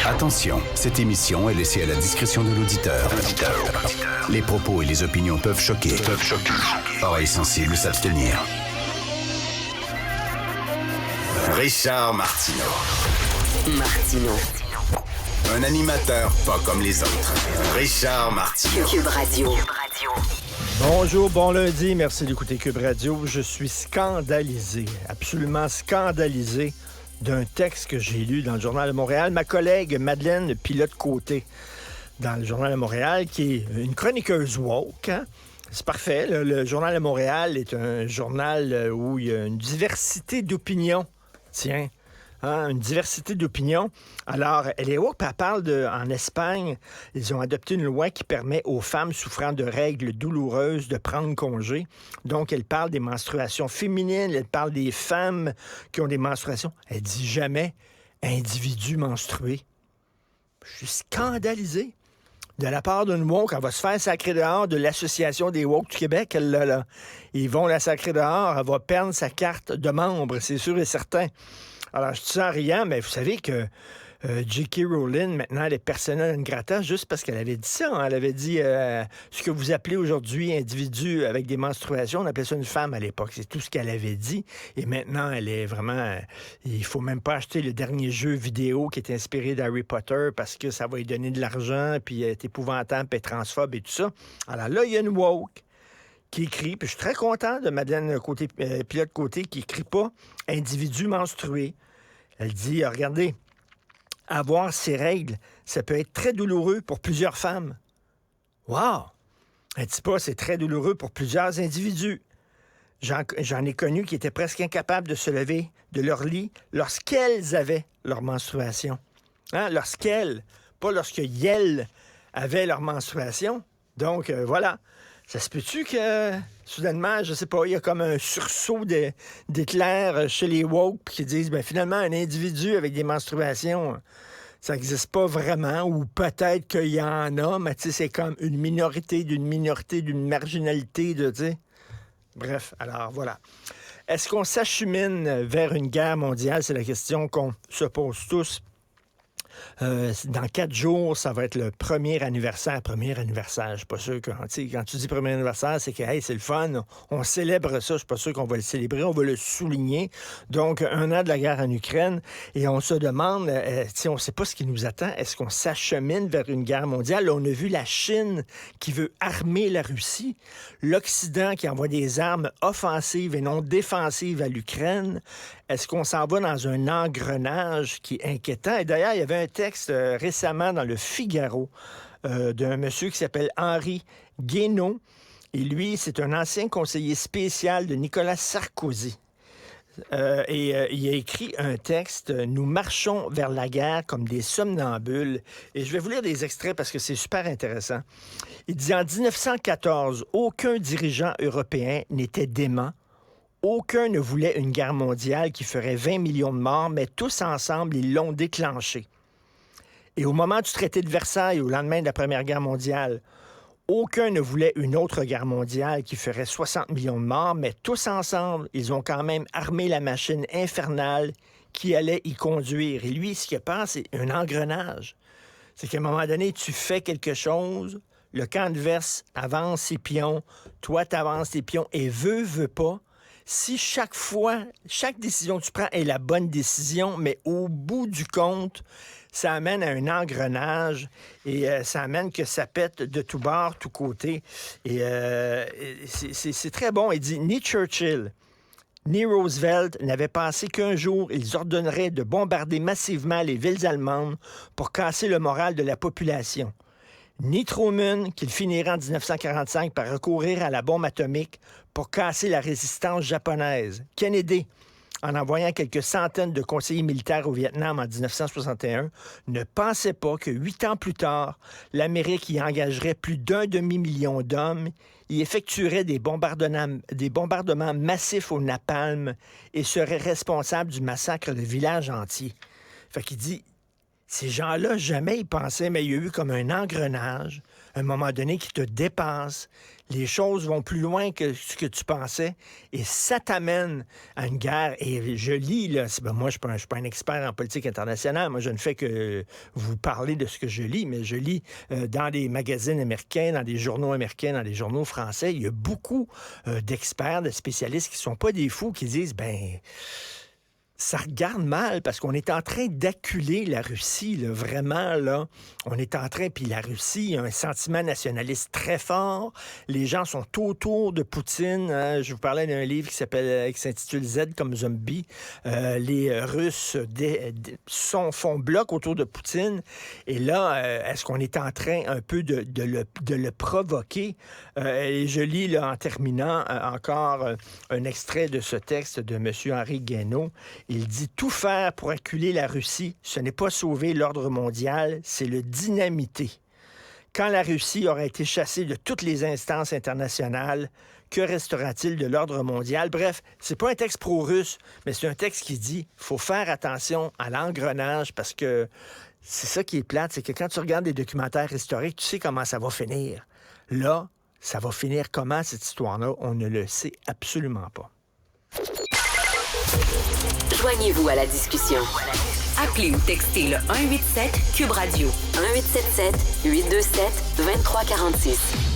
Attention, cette émission est laissée à la discrétion de l'auditeur. Les propos et les opinions peuvent choquer. Oreilles sensibles s'abstenir. Richard Martineau. Un animateur pas comme les autres. Richard Martineau. Cube Radio. Bonjour, bon lundi, merci d'écouter Cube Radio. Je suis scandalisé, absolument scandalisé d'un texte que j'ai lu dans le Journal de Montréal. Ma collègue Madeleine Pilote-Côté, dans le Journal de Montréal, qui est une chroniqueuse woke, hein? C'est parfait. Le Journal de Montréal est un journal où il y a une diversité d'opinions. Tiens, hein, une diversité d'opinions. Alors, elle est woke, puis elle parle en Espagne, ils ont adopté une loi qui permet aux femmes souffrant de règles douloureuses de prendre congé. Donc, elle parle des menstruations féminines, elle parle des femmes qui ont des menstruations. Elle dit jamais individu menstrué. Je suis scandalisé. De la part d'une woke, elle va se faire sacrer dehors de l'Association des woke du Québec. Là. Ils vont la sacrer dehors, elle va perdre sa carte de membre, c'est sûr et certain. Alors, je dis ça en riant, mais vous savez que J.K. Rowling, maintenant, elle est persona non grata juste parce qu'elle avait dit ça. Hein. Elle avait dit ce que vous appelez aujourd'hui individu avec des menstruations, on appelait ça une femme à l'époque. C'est tout ce qu'elle avait dit. Et maintenant, elle est vraiment... il faut même pas acheter le dernier jeu vidéo qui est inspiré d'Harry Potter parce que ça va lui donner de l'argent, puis elle est épouvantable, puis elle est transphobe et tout ça. Alors là, il y a une woke qui écrit, puis je suis très content de Madeleine Pilote-Côté qui écrit pas « individu menstrué ». Elle dit « Regardez, avoir ces règles, ça peut être très douloureux pour plusieurs femmes. » Wow! Elle dit pas « c'est très douloureux pour plusieurs individus. » J'en ai connu qui étaient presque incapables de se lever de leur lit lorsqu'elles avaient leur menstruation. Hein? Lorsqu'elles, pas lorsque elles avaient leur menstruation. Donc, voilà. Ça se peut-tu que, soudainement, je sais pas, il y a comme un sursaut d'éclairs chez les woke qui disent, ben finalement, un individu avec des menstruations, ça n'existe pas vraiment, ou peut-être qu'il y en a, mais tu sais, c'est comme une minorité, d'une marginalité, tu sais. Bref, alors voilà. Est-ce qu'on s'achemine vers une guerre mondiale? C'est la question qu'on se pose tous. Dans 4 jours, ça va être le premier anniversaire. Je suis pas sûr que... Quand tu dis premier anniversaire, c'est que hey, c'est le fun. On célèbre ça. Je suis pas sûr qu'on va le célébrer. On va le souligner. Donc, 1 an de la guerre en Ukraine. Et on se demande, on sait pas ce qui nous attend. Est-ce qu'on s'achemine vers une guerre mondiale? Là, on a vu la Chine qui veut armer la Russie. L'Occident qui envoie des armes offensives et non défensives à l'Ukraine. Est-ce qu'on s'en va dans un engrenage qui est inquiétant? Et d'ailleurs, il y avait un texte récemment dans le Figaro d'un monsieur qui s'appelle Henri Guénaud. Et lui, c'est un ancien conseiller spécial de Nicolas Sarkozy. Il a écrit un texte « Nous marchons vers la guerre comme des somnambules ». Et je vais vous lire des extraits parce que c'est super intéressant. Il dit « En 1914, aucun dirigeant européen n'était dément. Aucun ne voulait une guerre mondiale qui ferait 20 millions de morts, mais tous ensemble, ils l'ont déclenchée. Et au moment du traité de Versailles, au lendemain de la Première Guerre mondiale, aucun ne voulait une autre guerre mondiale qui ferait 60 millions de morts, mais tous ensemble, ils ont quand même armé la machine infernale qui allait y conduire. Et lui, ce qu'il pense, c'est un engrenage. C'est qu'à un moment donné, tu fais quelque chose, le camp adverse avance ses pions, toi, tu avances tes pions, et veut pas, si chaque fois, chaque décision que tu prends est la bonne décision, mais au bout du compte, ça amène à un engrenage et ça amène que ça pète de tous bords, tous côtés. Et c'est très bon. Il dit, ni Churchill, ni Roosevelt n'avaient pensé qu'un jour, ils ordonneraient de bombarder massivement les villes allemandes pour casser le moral de la population. Ni Truman, qu'il finirait en 1945 par recourir à la bombe atomique pour casser la résistance japonaise. Kennedy, en envoyant quelques centaines de conseillers militaires au Vietnam en 1961, ne pensait pas que 8 ans plus tard, l'Amérique y engagerait plus d'1 demi-million d'hommes, y effectuerait des bombardements massifs au napalm et serait responsable du massacre de villages entiers. Fait qu'il dit... Ces gens-là, jamais ils pensaient, mais il y a eu comme un engrenage, à un moment donné, qui te dépasse. Les choses vont plus loin que ce que tu pensais et ça t'amène à une guerre. Et je lis, là, moi, je ne suis pas un expert en politique internationale. Moi, je ne fais que vous parler de ce que je lis, mais je lis dans des magazines américains, dans des journaux américains, dans des journaux français. Il y a beaucoup d'experts, de spécialistes qui ne sont pas des fous, qui disent, ça regarde mal parce qu'on est en train d'acculer la Russie, là, vraiment, là. On est en train, puis la Russie a un sentiment nationaliste très fort. Les gens sont autour de Poutine. Hein. Je vous parlais d'un livre qui s'intitule Z comme zombie. Les Russes font bloc autour de Poutine. Et là, est-ce qu'on est en train un peu de le provoquer? Et je lis, là, en terminant, encore un extrait de ce texte de M. Henri Guénaud. Il dit « Tout faire pour acculer la Russie, ce n'est pas sauver l'ordre mondial, c'est le dynamiter. Quand la Russie aura été chassée de toutes les instances internationales, que restera-t-il de l'ordre mondial? » Bref, c'est pas un texte pro-russe, mais c'est un texte qui dit « Faut faire attention à l'engrenage parce que c'est ça qui est plate, c'est que quand tu regardes des documentaires historiques, tu sais comment ça va finir. Là, ça va finir comment cette histoire-là? On ne le sait absolument pas. » Joignez-vous à la discussion. Appelez ou textez le 187 Cube Radio. 1877 827 2346.